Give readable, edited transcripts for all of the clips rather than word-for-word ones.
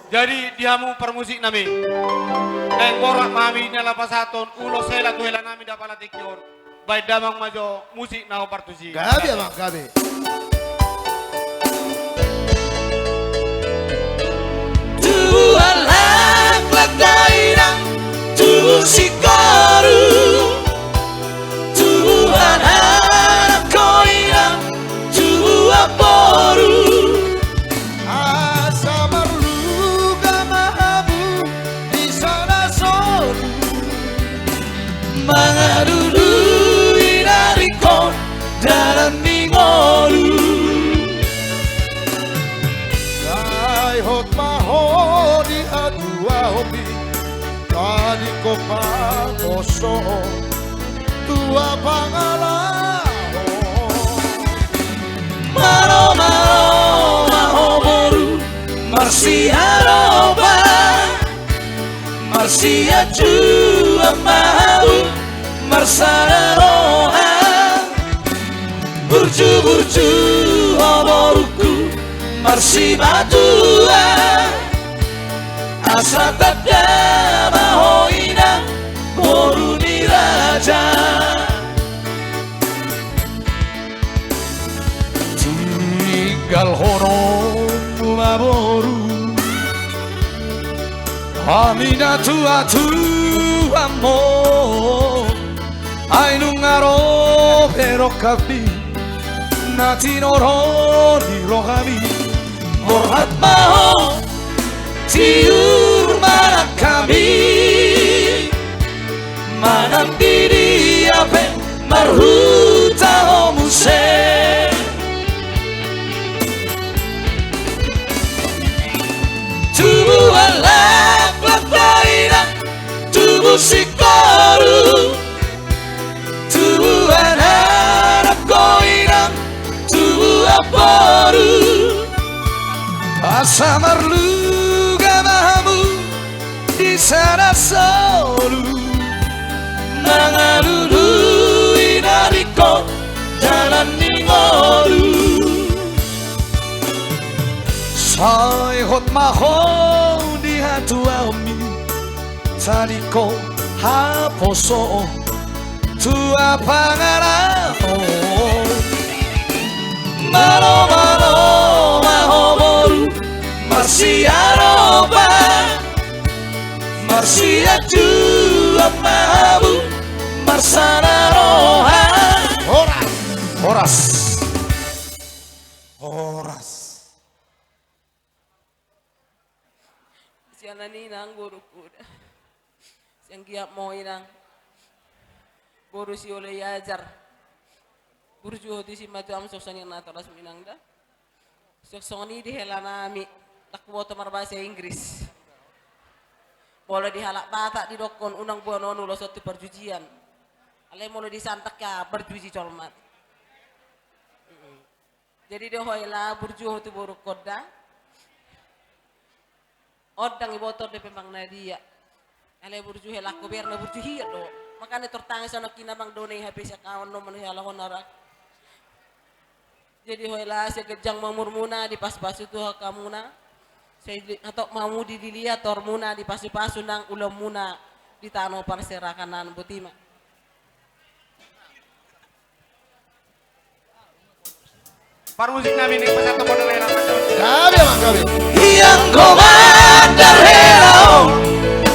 Jadi diamu permusik nami. Neng borak mami nyala pasaton ulo sela tuela nami dapat latikyon. Baik damang majo musik nao partusi. Gabi abang, gabi. Tuhan lak dairang tu sikaru. Tuhan harap koirang tu aporu. Asa merluga mahamu di sana soru. Mangadulu inariko dalam ningoru. Dai hot maho di adua hobi. Tadi ko pakoso tua pangalaho. Maro mahoboru marsiaroba. Marsia jua mau marsararoha. Burju hoboruku marsi batua. Asa tada mahoina boruni raja. Tinggal hono maboru. Amina tua amo. Ainu ngaro pero kapi. Nati noro di rohami. Morhat maho tiur mana kami. Manam diri ape marhuta homuse. Tubuh alak dairah, tubuh sikaru. Tubuh harap koirang, tubuh aporu. Asa merluga mahamu di sana soru. Mangalulu inariko jalan ningoru. Sai hot maho di hatua mi. Tariko haposo tua pangaraho. Maro mahoboru marsiaroba. Marsia jua mahamu marsararoha. Horas. Siang nani nang guruku, siang giap mau inang, guru si oleh ajar, guru jual di sini macam sosok yang nato ras minang dah, sosok ini dihelana mi, tak buat temar bahasa Inggris, boleh dihalak batak di dokon unang buah nonu lo suatu perjujian, ale mulai disantak ya berjuji colmat, jadi dia hoilah berjuh tu buruk koda. Odang ibotor de pembang nadia. Ale burju helak goberna burju hiya do. Makanya tertangis sana kina bang done habis kawan no manusia lah honorak. Jadi hoilah saya kejang mamurmuna di pas-pas itu hakamuna. Saya atau mamu di dilia tormuna di pasu-pasu nang ulam muna di tano parsirakanan butima. Parmusik nami nih pasat model era macam. Gabi abang, gabi. Yang komandar helao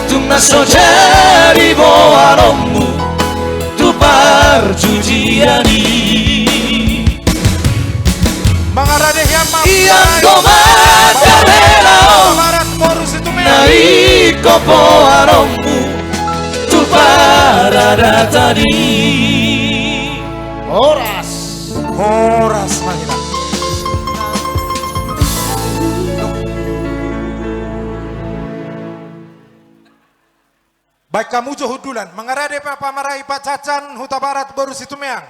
tu maso jari boanomu tu parjujiani. Mangarade yang Yang komandar helao Barat borus itu nari kopoanomu tu parada tadi. Horas mahina. Baik kamu juhudulan mengarade papa marai Pak Cacan Huta Barat baru situ meang.